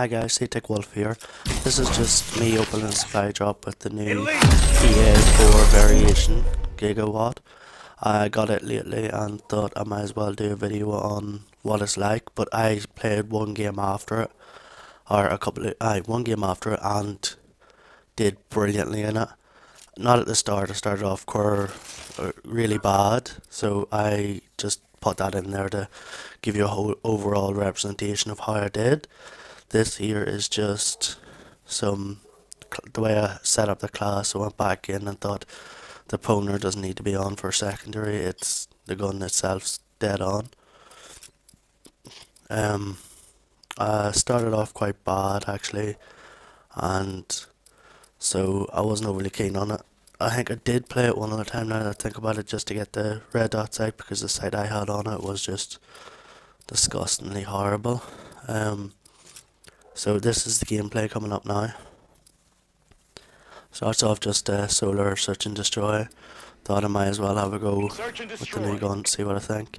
Hi guys, Wolf here. This is just me opening a supply drop with the new EA4 Variation gigawatt. I got it lately and thought I might as well do a video on what it's like, but I played one game after it, or one game after it and did brilliantly in it. Not at the start, I started off really bad, so I just put that in there to give you a whole overall representation of how I did. This here is just the way I set up the class. I went back in and thought the poner doesn't need to be on for secondary, it's the gun itself's dead on. I started off quite bad actually, and so I wasn't overly keen on it. I think I did play it one other time now that I think about it, just to get the red dot sight, because the sight I had on it was just disgustingly horrible. So this is the gameplay coming up now. Starts off just a solar search and destroy. Thought I might as well have a go with the new gun, see what I think.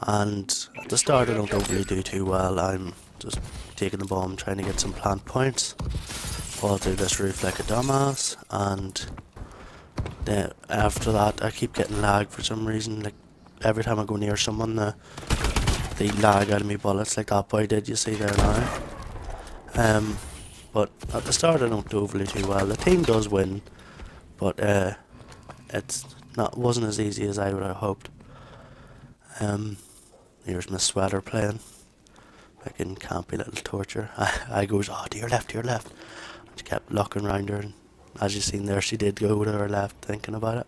And at the start I don't overly do too well. I'm just taking the bomb, trying to get some plant points. Fall through this roof like a dumbass, and then after that I keep getting lag for some reason. Like every time I go near someone, they lag out of me bullets, like that boy did, you see there now. But at the start I don't do overly too well. The team does win, but wasn't as easy as I would have hoped. Here's my sweater playing. Fucking campy little torture. I goes, oh, to your left. And she kept looking around her, and as you seen there, she did go to her left thinking about it.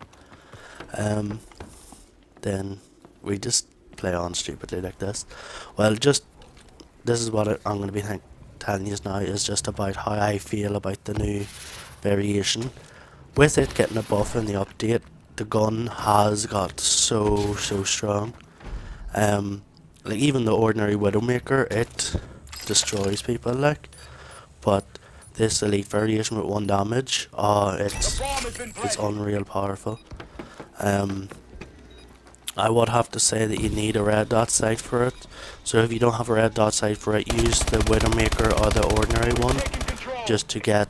Then we just play on stupidly like this. Well, this is what I'm going to be telling you now, is just about how I feel about the new variation. With it getting a buff in the update, the gun has got so strong. Like even the ordinary Widowmaker, it destroys people, like, but this elite variation with 1 damage, it's unreal powerful. I would have to say that you need a red dot sight for it. So if you don't have a red dot sight for it, use the Widowmaker or the ordinary one just to get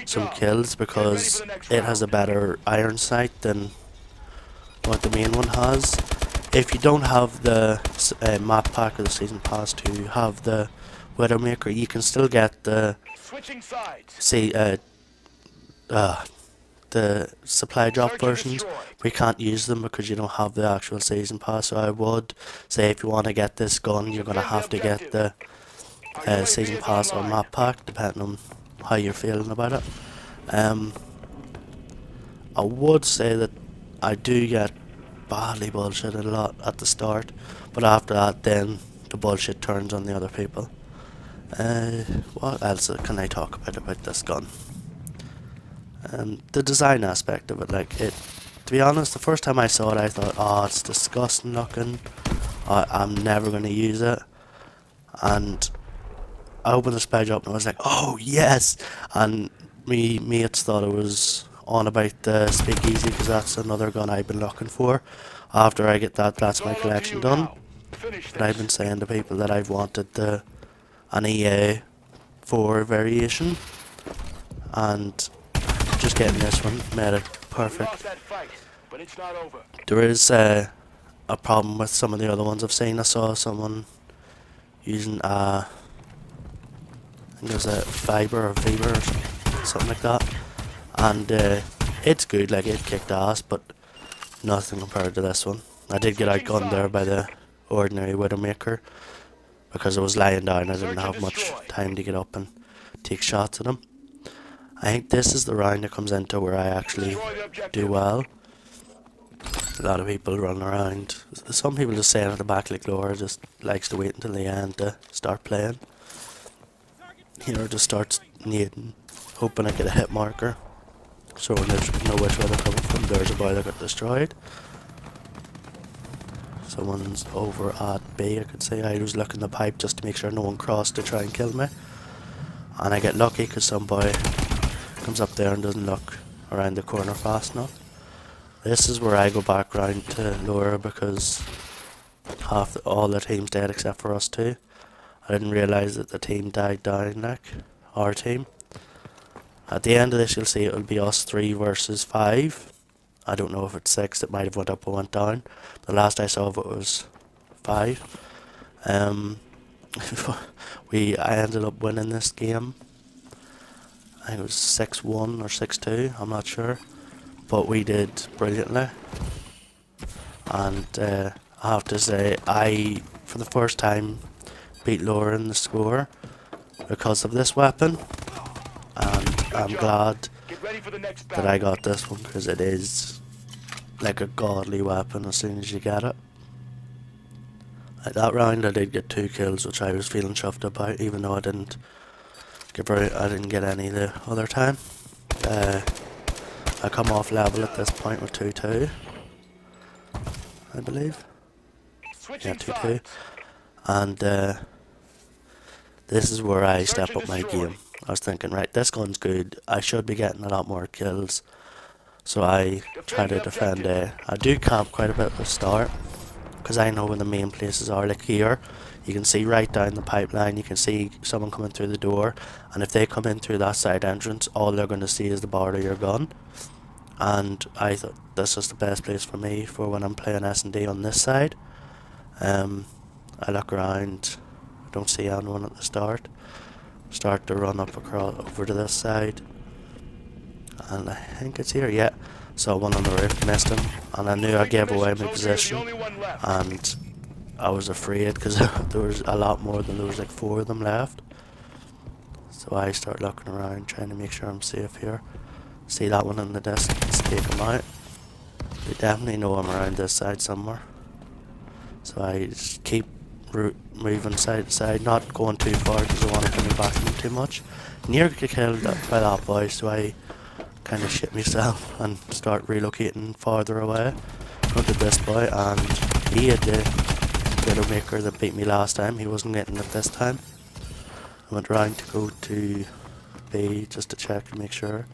some kills, because it has a better iron sight than what the main one has. If you don't have the map pack or the season pass to have the Widowmaker, you can still get the the supply drop versions. We can't use them because you don't have the actual season pass. So I would say if you want to get this gun, you're gonna have to get the season pass or map pack, depending on how you're feeling about it. I would say that I do get badly bullshitted a lot at the start, but after that then the bullshit turns on the other people. What else can I talk about this gun? The design aspect of it, to be honest, the first time I saw it I thought, oh, it's disgusting looking, I'm never going to use it, and I opened the supply drop and I was like, oh yes, and me mates thought it was on about the speakeasy, because that's another gun I've been looking for. After I get that's my collection done. But I've been saying to people that I've wanted an EA4 variation, and just getting this one made it perfect. There is a problem with some of the other ones I've seen. I saw someone using I think it was a fiber or fever or something like that, and it's good, like it kicked ass, but nothing compared to this one. I did get outgunned there by the ordinary Widowmaker because I was lying down. I didn't have much time to get up and take shots at him. I think this is the round that comes into where I actually do well. A lot of people running around. Some people just saying at the back like Laura just likes to wait until the end to start playing. You know, just starts nading, hoping I get a hit marker. So when there's no which way they're coming from, there's a boy that got destroyed. Someone's over at B, I could say. I was looking the pipe just to make sure no one crossed to try and kill me. And I get lucky because some boy comes up there and doesn't look around the corner fast enough. This is where I go back round to Laura because all the team's dead except for us two. I didn't realise that the team died down, like, our team. At the end of this, you'll see it'll be us 3 versus 5. I don't know if it's 6, it might have went up or went down. The last I saw of it was 5. I ended up winning this game. I think it was 6-1 or 6-2, I'm not sure. But we did brilliantly. And I have to say, I, for the first time, beat Laura in the score because of this weapon. And I'm glad that I got this one, because it is like a godly weapon as soon as you get it. Like that round I did get 2 kills, which I was feeling chuffed about, even though I didn't get any the other time. I come off level at this point with 2-2, I believe. Yeah, 2-2. And this is where I step up my game. I was thinking, right, this gun's good, I should be getting a lot more kills. So I try to defend A. I do camp quite a bit at the start, because I know where the main places are. Like here, you can see right down the pipeline, you can see someone coming through the door, and if they come in through that side entrance, all they're going to see is the barrel of your gun. And I thought this is the best place for me for when I'm playing S&D on this side. I look around, don't see anyone at the start. Start to run up across over to this side, and I think it's here. Yeah, saw one on the roof, missed him, and I knew I gave away my position, and I was afraid because there was a lot more than there was, like 4 of them left. So I start looking around, trying to make sure I'm safe here. See that one in the distance, take him out. They definitely know I'm around this side somewhere. So I just keep moving side to side, not going too far because I want to come back to them too much. Near get killed by that boy, so I kind of shit myself and start relocating farther away. Look at this boy, and he had the Widowmaker that beat me last time. He wasn't getting it this time. I went round to go to B just to check and make sure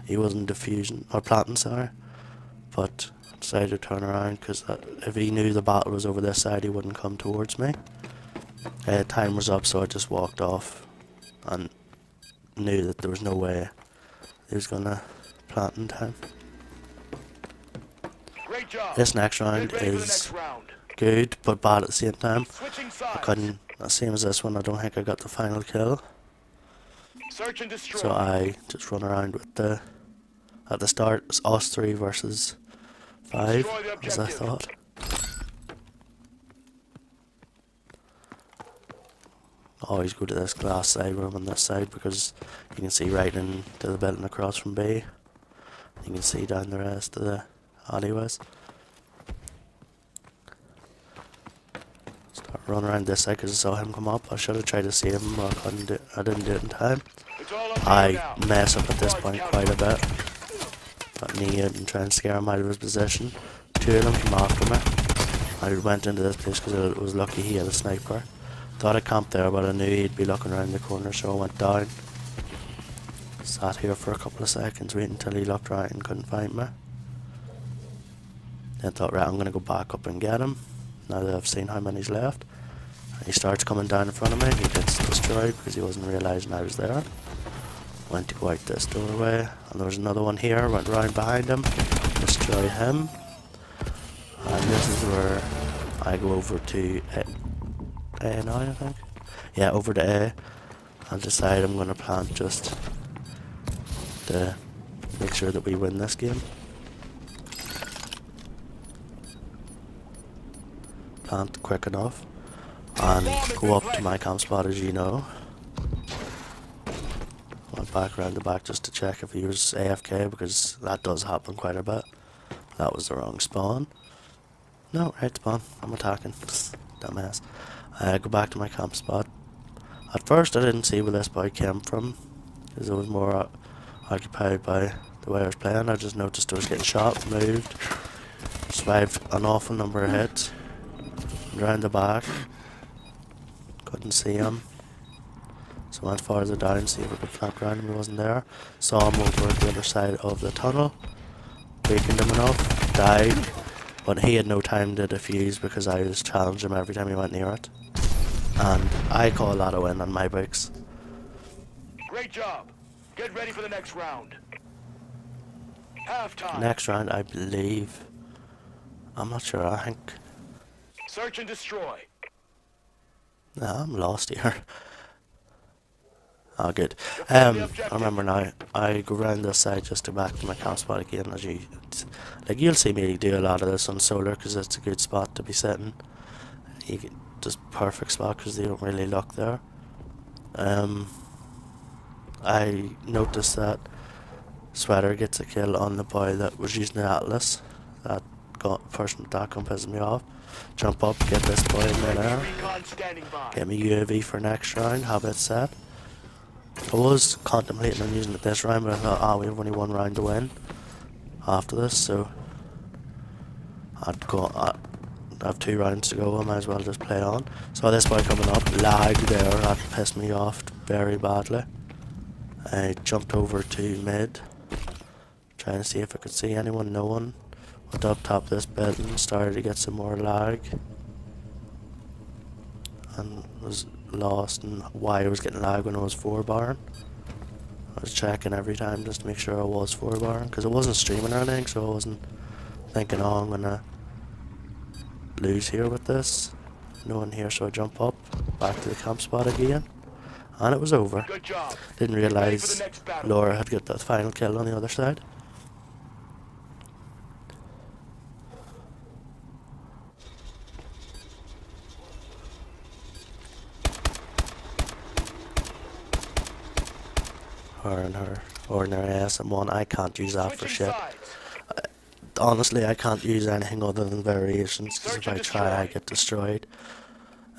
he wasn't defusing or planting, sorry. But decided to turn around because if he knew the battle was over this side, he wouldn't come towards me. Time was up, so I just walked off and knew that there was no way he was gonna plant in time. This next round is good but bad at the same time. I couldn't, same as this one, I don't think I got the final kill. So I just run around with at the start it's us 3 versus 5, as I thought. Always go to this glass side room on this side because you can see right into the building across from B. You can see down the rest of the alleyways. Start running around this side because I saw him come up. I should have tried to see him, but I didn't do it in time. I mess up at this point quite a bit. Got near and try and scare him out of his position. 2 of them came after me. I went into this place because I was lucky he had a sniper. Thought I camped there, but I knew he'd be looking around the corner, so I went down. Sat here for a couple of seconds waiting until he looked right and couldn't find me. Then thought, right, I'm going to go back up and get him, now that I've seen how many's left. And he starts coming down in front of me. He gets destroyed because he wasn't realising I was there. Went to go out this doorway, and there was another one here, went round behind him, destroyed him. And this is where I go over to A now, I think. Yeah, over to A. I'll decide I'm going to plant just to make sure that we win this game. Plant quick enough and go up to my camp spot, as you know. Went back around the back just to check if he was AFK, because that does happen quite a bit. That was the wrong spawn. No, right spawn. I'm attacking. Dumbass. I go back to my camp spot. At first I didn't see where this boy came from, because it was more occupied by the way I was playing. I just noticed I was getting shot, moved, survived an awful number of hits, went round the back, couldn't see him, so went farther down, see if I could flank around him. He wasn't there. Saw him over at the other side of the tunnel, weakened him enough, died, but he had no time to defuse because I was challenging him every time he went near it. and I call that a win on my books. Great job. Get ready for the next round. Halftime. Next round, I believe. I'm not sure. I think. Search and destroy. Nah, I'm lost here. Oh, good. I remember now. I go round this side just to back to my camp spot again. As you, like, you'll see me do a lot of this on solar because it's a good spot to be sitting. You get just perfect spot because they don't really look there. I noticed that Sweater gets a kill on the boy that was using the Atlas. That person that can piss me off. Jump up, get this boy in midair. Get me UAV for next round, have it set. I was contemplating on using it this round, but I thought, we have only one round to win after this, so I have 2 rounds to go, I might as well just play on. So this boy coming up, lag there, that pissed me off very badly. I jumped over to mid, trying to see if I could see anyone, no one. Went up top of this building, started to get some more lag, and was lost in why I was getting lag when I was 4-barring. I was checking every time just to make sure I was 4-barring, because I wasn't streaming or anything, so I wasn't thinking, oh, I'm gonna lose here with this. No one here, so I jump up, back to the camp spot again, and it was over. Good job. Didn't realise Laura had got that final kill on the other side. Her and her ordinary SM1, I can't use that for shit. Honestly, I can't use anything other than variations, because if I try I get destroyed.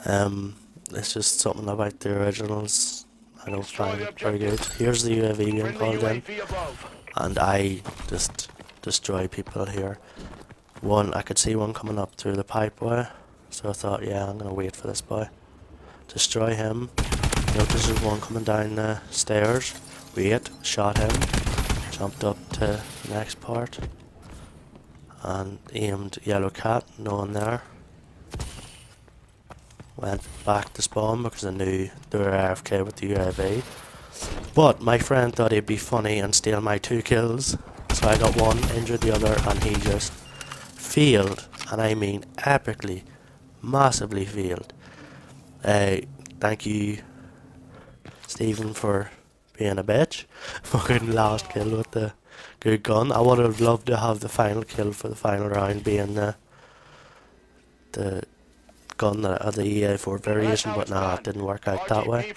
It's just something about the originals I don't find very good. Here's the UAV being called in, and I just destroy people here. I could see one coming up through the pipeway, so I thought, yeah, I'm gonna wait for this boy. Destroy him. Notice there's one coming down the stairs. Wait, shot him. Jumped up to the next part and aimed yellow cat, no one there. Went back to spawn because I knew they were AFK with the UAV. But my friend thought it'd be funny and steal my 2 kills, so I got one, injured the other, and he just failed, and I mean epically, massively failed. Thank you, Stephen, for being a bitch. Fucking last kill with the good gun. I would have loved to have the final kill for the final round being the gun that the EA4 Variation, but nah, it didn't work out that way.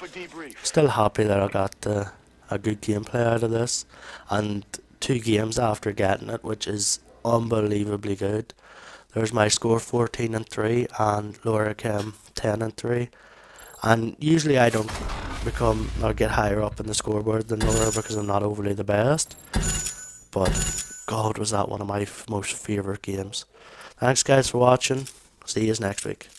Still happy that I got a good gameplay out of this, and 2 games after getting it, which is unbelievably good. There's my score 14-3 and Laura came 10-3. And usually I don't become or get higher up in the scoreboard than Laura because I'm not overly the best. But God, was that one of my most favourite games. Thanks guys for watching. See you next week.